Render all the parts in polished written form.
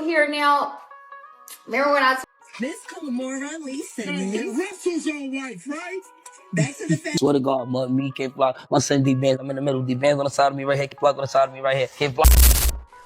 Here now. Remember when I This Colmora Lisa. Russell's all white, right? Back to the fact. Swear to God, me, K-Block, my son D-Bands, I'm in the middle, D-Bands on the side of me right here, K-Block on the side of me right here, K-Block.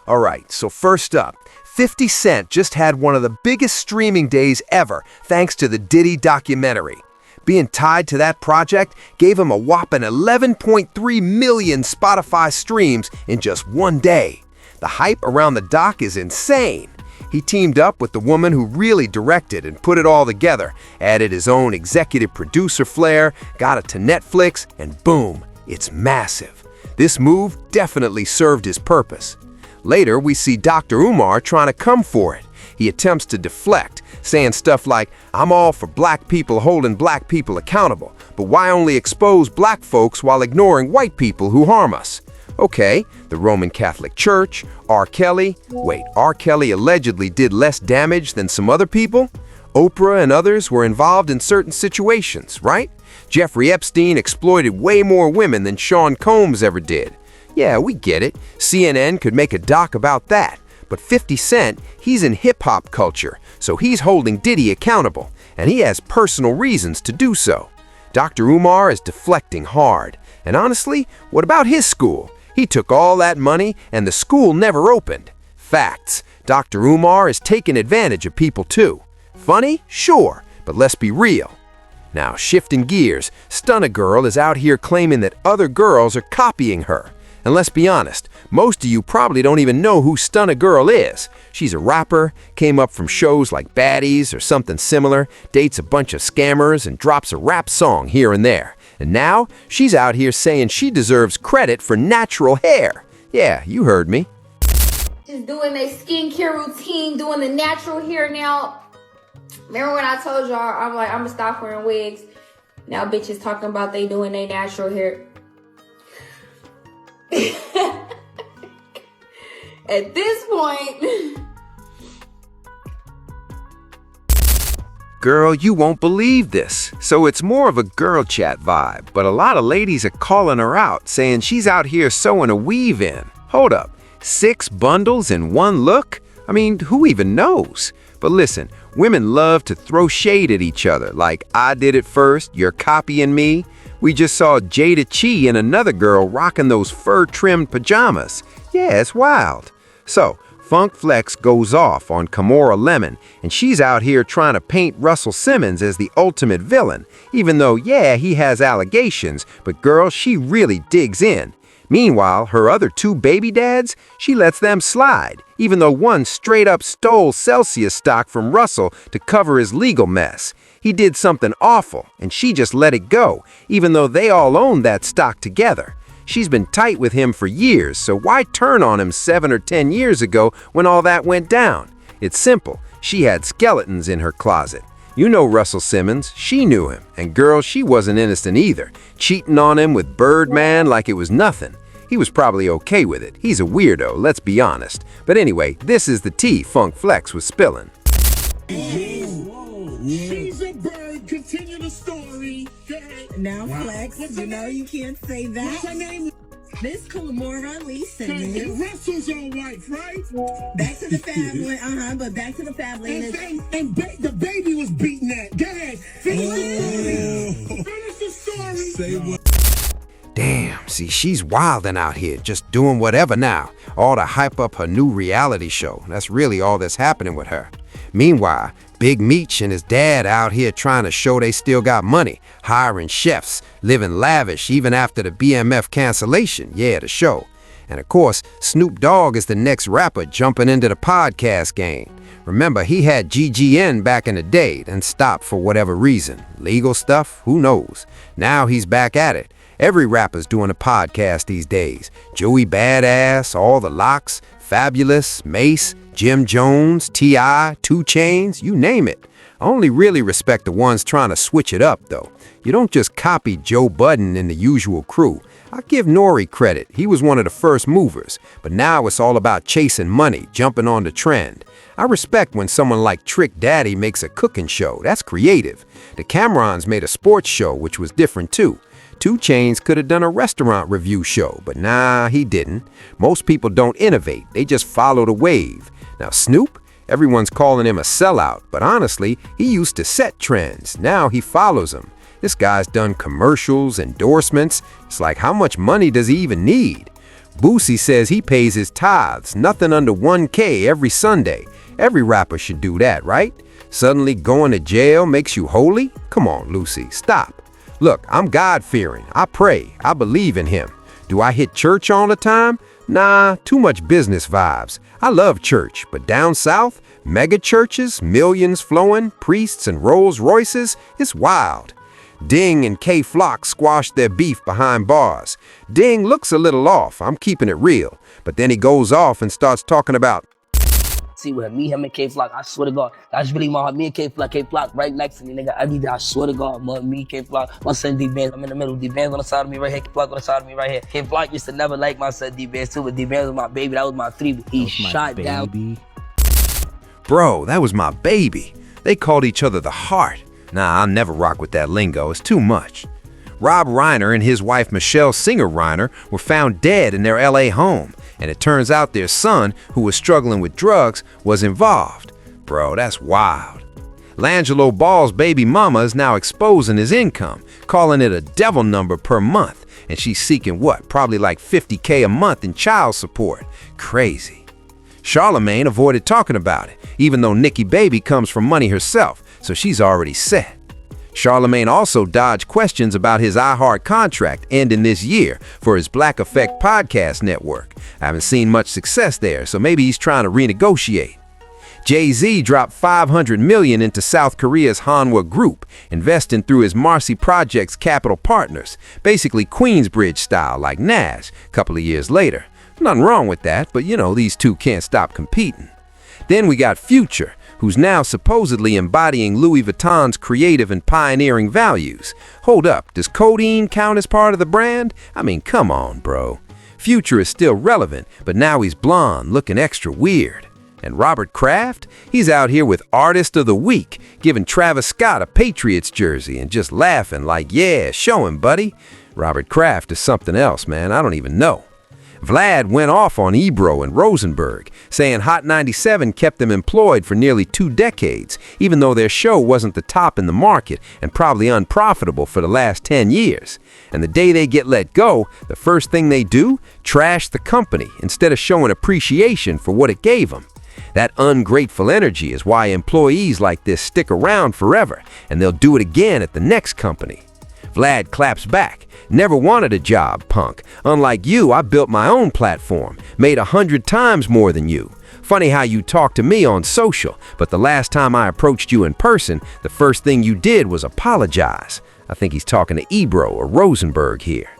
All right, so first up, 50 Cent just had one of the biggest streaming days ever thanks to the Diddy documentary. Being tied to that project gave him a whopping 11.3 million Spotify streams in just one day. The hype around the doc is insane. He teamed up with the woman who really directed and put it all together, added his own executive producer flair, got it to Netflix, and boom, it's massive. This move definitely served his purpose. Later, we see Dr. Umar trying to come for it. He attempts to deflect, saying stuff like, "I'm all for black people holding black people accountable, but why only expose black folks while ignoring white people who harm us?" Okay, the Roman Catholic Church, R. Kelly. Wait, R. Kelly allegedly did less damage than some other people? Oprah and others were involved in certain situations, right? Jeffrey Epstein exploited way more women than Sean Combs ever did. Yeah, we get it. CNN could make a doc about that. But 50 Cent, he's in hip-hop culture, so he's holding Diddy accountable, and he has personal reasons to do so. Dr. Umar is deflecting hard. And honestly, what about his school? He took all that money, and the school never opened. Facts. Dr. Umar is taking advantage of people too. Funny? Sure, but let's be real. Now, shifting gears, Stunna Girl is out here claiming that other girls are copying her. And let's be honest, most of you probably don't even know who Stunna Girl is. She's a rapper, came up from shows like Baddies or something similar, dates a bunch of scammers, and drops a rap song here and there. And now, she's out here saying she deserves credit for natural hair. Yeah, you heard me. just doing their skincare routine, doing the natural hair now. Remember when I told y'all, I'm gonna stop wearing wigs. Now bitches talking about they doing their natural hair. At this point... Girl, you won't believe this. So it's more of a girl chat vibe, but a lot of ladies are calling her out, saying she's out here sewing a weave in. Hold up, 6 bundles in one look? I mean, who even knows? But listen, women love to throw shade at each other, like, I did it first, you're copying me. We just saw Jada Chi and another girl rocking those fur-trimmed pajamas. Yeah, it's wild. So, Funk Flex goes off on Kimora Lemon, and she's out here trying to paint Russell Simmons as the ultimate villain, even though, yeah, he has allegations, but girl, she really digs in. Meanwhile, her other 2 baby dads, she lets them slide, even though one straight up stole Celsius stock from Russell to cover his legal mess. He did something awful, and she just let it go, even though they all owned that stock together. She's been tight with him for years, so why turn on him 7 or 10 years ago when all that went down? It's simple. She had skeletons in her closet. You know Russell Simmons. She knew him. And girl, she wasn't innocent either. Cheating on him with Birdman like it was nothing. He was probably okay with it. He's a weirdo, let's be honest. But anyway, this is the tea Funk Flex was spilling. She's a bird. Continue the story. Now, Flex, you know you can't say that. What's her name? This Colmora Lisa. And Russell's all white, right? Back to the family, but back to the family. And DaBaby was beating that. Go ahead. Finish the story. Say what? Damn, see, she's wildin' out here, just doing whatever now, all to hype up her new reality show. That's really all that's happening with her. Meanwhile, Big Meech and his dad out here trying to show they still got money, hiring chefs, living lavish even after the BMF cancellation, yeah, the show. And of course, Snoop Dogg is the next rapper jumping into the podcast game. Remember, he had GGN back in the day, then stopped for whatever reason. Legal stuff? Who knows? Now he's back at it. Every rapper's doing a podcast these days. Joey Badass, All the Locks, Fabulous, Mace, Jim Jones, T.I., 2 Chainz, you name it. I only really respect the ones trying to switch it up, though. You don't just copy Joe Budden and the usual crew. I give Nori credit. He was one of the first movers. But now it's all about chasing money, jumping on the trend. I respect when someone like Trick Daddy makes a cooking show. That's creative. The Cam'rons made a sports show, which was different, too. 2 Chainz could have done a restaurant review show, but nah, he didn't. Most people don't innovate. They just follow the wave. Now Snoop, everyone's calling him a sellout, but honestly, he used to set trends. Now he follows them. This guy's done commercials, endorsements. It's like, how much money does he even need? Boosie says he pays his tithes, nothing under 1K every Sunday. Every rapper should do that, right? Suddenly going to jail makes you holy? Come on, Lucy, stop. Look, I'm God-fearing. I pray. I believe in him. Do I hit church all the time? Nah, too much business vibes. I love church, but down south, mega churches, millions flowing, priests and Rolls Royces, it's wild. Ding and K Flock squashed their beef behind bars. Ding looks a little off, I'm keeping it real. But then he goes off and starts talking about, see with me, him and K Flock, I swear to God, that's really my heart. Me and K Flock right next to me, nigga. Every day, I swear to God, me, K Flock, my son D-Bands, I'm in the middle. D-Bands on the side of me right here, K Flock on the side of me right here. K Flock used to never like my son D-Bands too, but D-Bands was my baby. That was my 3. He shot down. bro, that was my baby. They called each other the heart. Nah, I'll never rock with that lingo, it's too much. Rob Reiner and his wife Michelle Singer Reiner were found dead in their LA home, and it turns out their son, who was struggling with drugs, was involved. Bro, that's wild. Langelo Ball's baby mama is now exposing his income, calling it a devil number per month, and she's seeking what, probably like $50K a month in child support. Crazy. Charlemagne avoided talking about it, even though Nicki Baby comes from money herself, so she's already set. Charlemagne also dodged questions about his iHeart contract ending this year for his Black Effect podcast network. I haven't seen much success there, so maybe he's trying to renegotiate. Jay-Z dropped $500 million into South Korea's Hanwha Group, investing through his Marcy Projects Capital Partners, basically Queensbridge style like Nash, a couple of years later. Nothing wrong with that, but you know, these two can't stop competing. Then we got Future, who's now supposedly embodying Louis Vuitton's creative and pioneering values. Hold up, does codeine count as part of the brand? I mean, come on, bro. Future is still relevant, but now he's blonde, looking extra weird. And Robert Kraft? He's out here with Artist of the Week, giving Travis Scott a Patriots jersey and just laughing like, yeah, show him, buddy. Robert Kraft is something else, man, I don't even know. Vlad went off on Ebro and Rosenberg, saying Hot 97 kept them employed for nearly 2 decades, even though their show wasn't the top in the market and probably unprofitable for the last 10 years. And the day they get let go, the first thing they do, trash the company instead of showing appreciation for what it gave them. That ungrateful energy is why employees like this stick around forever, and they'll do it again at the next company. Vlad claps back. Never wanted a job, punk. Unlike you, I built my own platform, made 100 times more than you. Funny how you talk to me on social, but the last time I approached you in person, the first thing you did was apologize. I think he's talking to Ebro or Rosenberg here.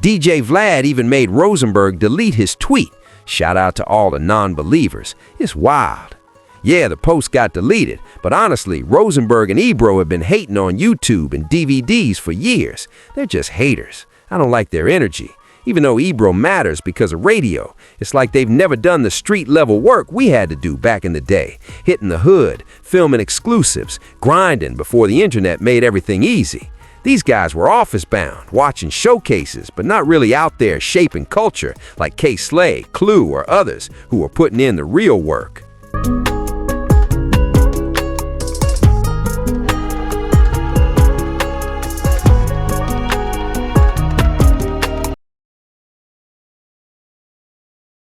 DJ Vlad even made Rosenberg delete his tweet. Shout out to all the non-believers. It's wild. Yeah, the post got deleted, but honestly, Rosenberg and Ebro have been hating on YouTube and DVDs for years. They're just haters. I don't like their energy. Even though Ebro matters because of radio, it's like they've never done the street-level work we had to do back in the day, hitting the hood, filming exclusives, grinding before the internet made everything easy. These guys were office-bound, watching showcases, but not really out there shaping culture like K-Slay, Clue, or others who were putting in the real work.